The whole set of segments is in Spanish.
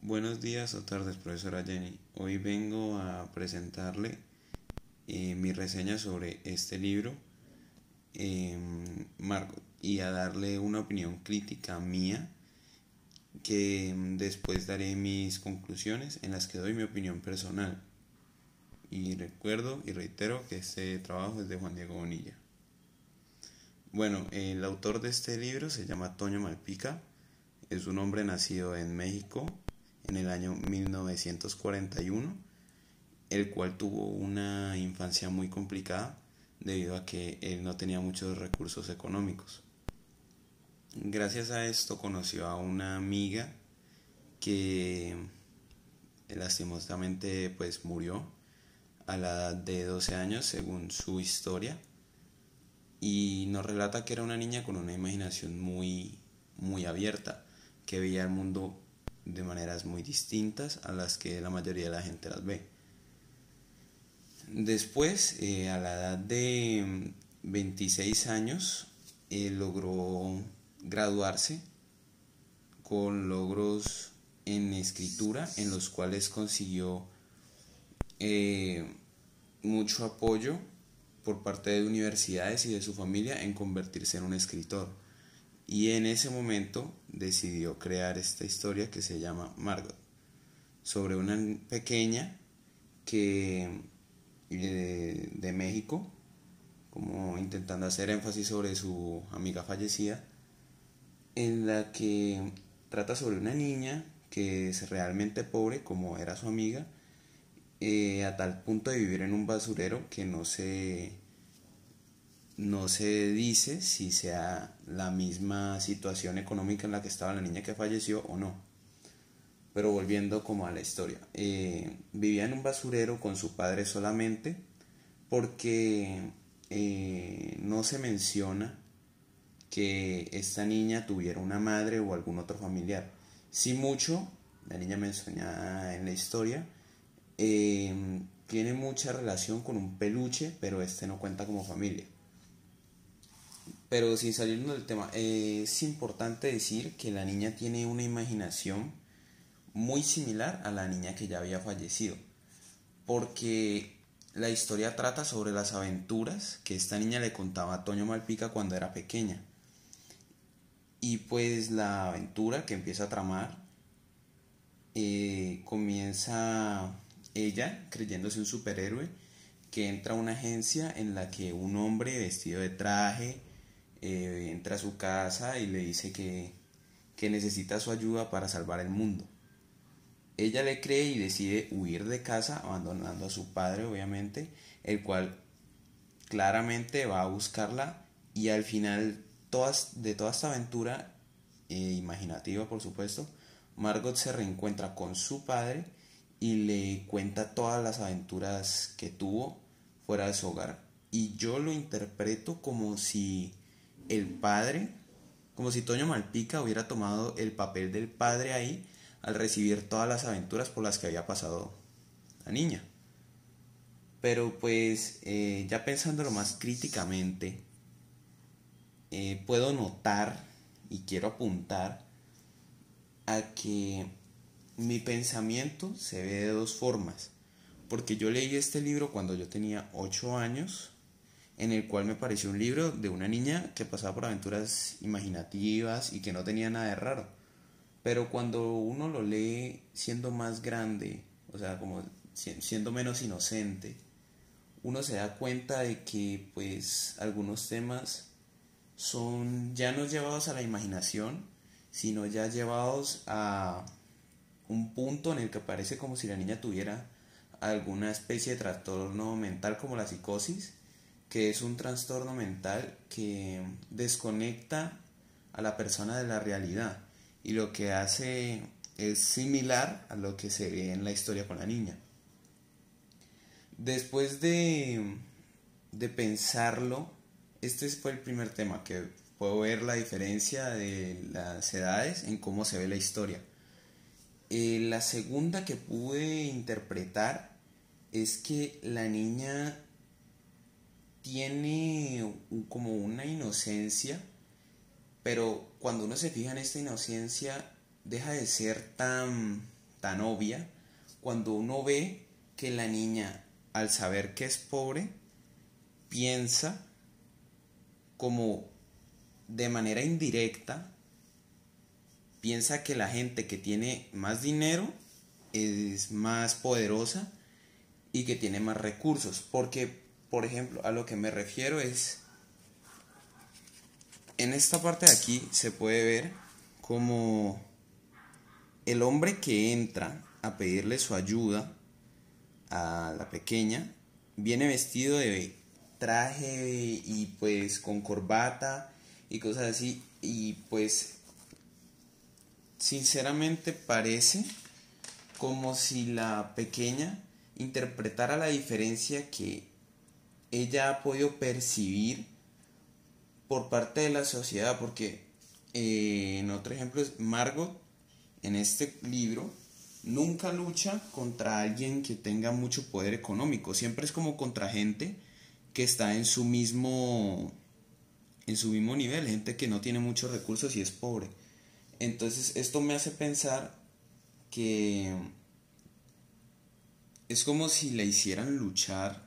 Buenos días o tardes, profesora Jenny. Hoy vengo a presentarle mi reseña sobre este libro, Margot, y a darle una opinión crítica mía que después daré mis conclusiones en las que doy mi opinión personal. Y recuerdo y reitero que este trabajo es de Juan Diego Bonilla. Bueno, el autor de este libro se llama Toño Malpica. Es un hombre nacido en México en el año 1941, el cual tuvo una infancia muy complicada debido a que él no tenía muchos recursos económicos. Gracias a esto conoció a una amiga que lastimosamente pues murió a la edad de 12 años según su historia, y nos relata que era una niña con una imaginación muy abierta, que veía el mundo de maneras muy distintas a las que la mayoría de la gente las ve. Después, a la edad de 26 años, logró graduarse con logros en escritura, en los cuales consiguió mucho apoyo por parte de universidades y de su familia en convertirse en un escritor. Y en ese momento decidió crear esta historia que se llama Margot, sobre una pequeña que de México, como intentando hacer énfasis sobre su amiga fallecida, en la que trata sobre una niña que es realmente pobre, como era su amiga, a tal punto de vivir en un basurero que no se dice si sea la misma situación económica en la que estaba la niña que falleció o no. Pero volviendo como a la historia, vivía en un basurero con su padre solamente, porque no se menciona que esta niña tuviera una madre o algún otro familiar. Sí mucho, la niña mencionada en la historia, tiene mucha relación con un peluche, pero este no cuenta como familia. Pero sin salirnos del tema, es importante decir que la niña tiene una imaginación muy similar a la niña que ya había fallecido, porque la historia trata sobre las aventuras que esta niña le contaba a Toño Malpica cuando era pequeña. Y pues la aventura que empieza a tramar, comienza ella creyéndose un superhéroe que entra a una agencia en la que un hombre vestido de traje entra a su casa y le dice que necesita su ayuda para salvar el mundo. Ella le cree y decide huir de casa, abandonando a su padre, obviamente, el cual claramente va a buscarla, y al final de toda esta aventura, imaginativa por supuesto, Margot se reencuentra con su padre y le cuenta todas las aventuras que tuvo fuera de su hogar. Y yo lo interpreto como si el padre, como si Toño Malpica hubiera tomado el papel del padre ahí al recibir todas las aventuras por las que había pasado la niña. Pero pues ya pensándolo más críticamente, puedo notar y quiero apuntar a que mi pensamiento se ve de dos formas. Porque yo leí este libro cuando yo tenía 8 años, en el cual me pareció un libro de una niña que pasaba por aventuras imaginativas y que no tenía nada de raro. Pero cuando uno lo lee siendo más grande, o sea, como siendo menos inocente, uno se da cuenta de que pues algunos temas son ya no llevados a la imaginación, sino ya llevados a un punto en el que parece como si la niña tuviera alguna especie de trastorno mental, como la psicosis, que es un trastorno mental que desconecta a la persona de la realidad, y lo que hace es similar a lo que se ve en la historia con la niña. Después de pensarlo, este fue el primer tema, que puedo ver la diferencia de las edades en cómo se ve la historia. La segunda que pude interpretar es que la niña tiene como una inocencia, pero cuando uno se fija en esta inocencia deja de ser tan tan obvia cuando uno ve que la niña, al saber que es pobre, piensa como de manera indirecta, piensa que la gente que tiene más dinero es más poderosa y que tiene más recursos. Porque, por ejemplo, a lo que me refiero es, en esta parte de aquí se puede ver como el hombre que entra a pedirle su ayuda a la pequeña viene vestido de traje y pues con corbata y cosas así, y pues sinceramente parece como si la pequeña interpretara la diferencia que ella ha podido percibir por parte de la sociedad, porque en otro ejemplo es Margot en este libro nunca lucha contra alguien que tenga mucho poder económico, siempre es como contra gente que está en su mismo nivel, gente que no tiene muchos recursos y es pobre. Entonces esto me hace pensar que es como si le hicieran luchar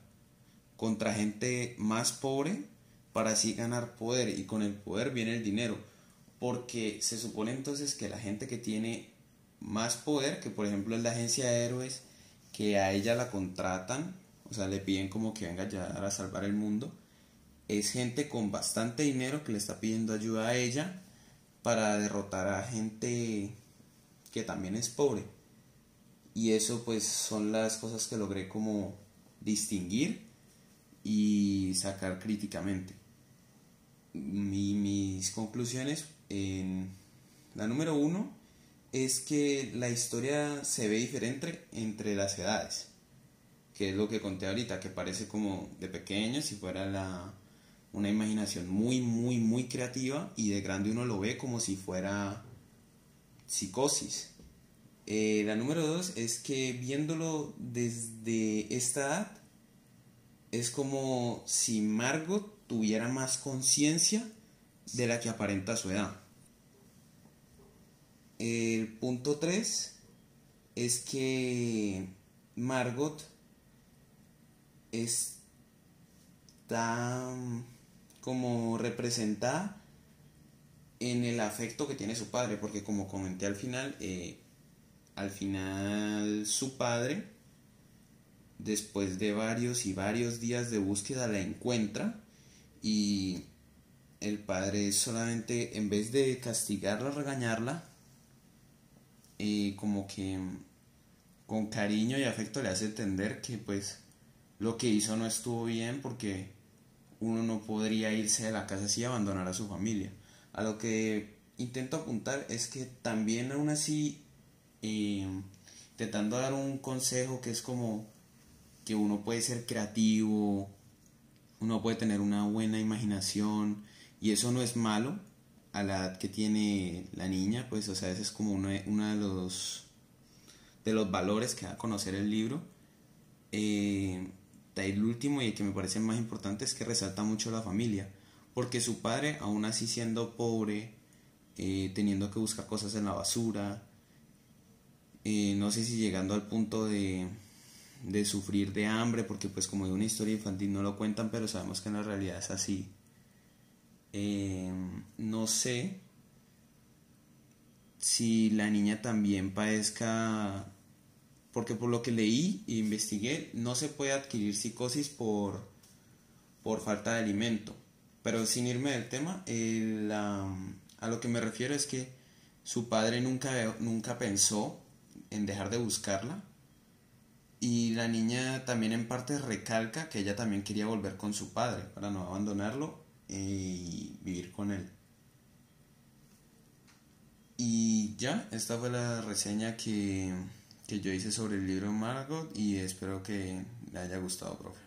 contra gente más pobre para así ganar poder, y con el poder viene el dinero, porque se supone entonces que la gente que tiene más poder, que por ejemplo es la agencia de héroes, que a ella la contratan, o sea, le piden como que venga ya a salvar el mundo, es gente con bastante dinero que le está pidiendo ayuda a ella para derrotar a gente que también es pobre. Y eso pues son las cosas que logré como distinguir y sacar críticamente. Mis conclusiones, en la número uno es que la historia se ve diferente entre las edades, que es lo que conté ahorita, que parece como de pequeño si fuera una imaginación muy muy muy creativa, y de grande uno lo ve como si fuera psicosis. La número dos es que viéndolo desde esta edad es como si Margot tuviera más conciencia de la que aparenta a su edad. El punto 3 es que Margot está como representada en el afecto que tiene su padre, porque como comenté al final su padre, después de varios y varios días de búsqueda, la encuentra, y el padre solamente, en vez de castigarla, regañarla, como que con cariño y afecto le hace entender que pues lo que hizo no estuvo bien, porque uno no podría irse de la casa así y abandonar a su familia. A lo que intento apuntar es que también aún así, intentando dar un consejo que es como que uno puede ser creativo, uno puede tener una buena imaginación, y eso no es malo a la edad que tiene la niña, pues o sea, ese es como uno de los valores que da a conocer el libro. El último, y el que me parece más importante, es que resalta mucho la familia, porque su padre, aún así siendo pobre, teniendo que buscar cosas en la basura, no sé si llegando al punto de sufrir de hambre, porque pues como de una historia infantil no lo cuentan, pero sabemos que en la realidad es así. No sé si la niña también padezca, porque por lo que leí e investigué, no se puede adquirir psicosis por falta de alimento. Pero sin irme del tema, a lo que me refiero es que su padre nunca pensó en dejar de buscarla, y la niña también en parte recalca que ella también quería volver con su padre para no abandonarlo y vivir con él. Y ya, esta fue la reseña que yo hice sobre el libro Margot, y espero que le haya gustado, profe.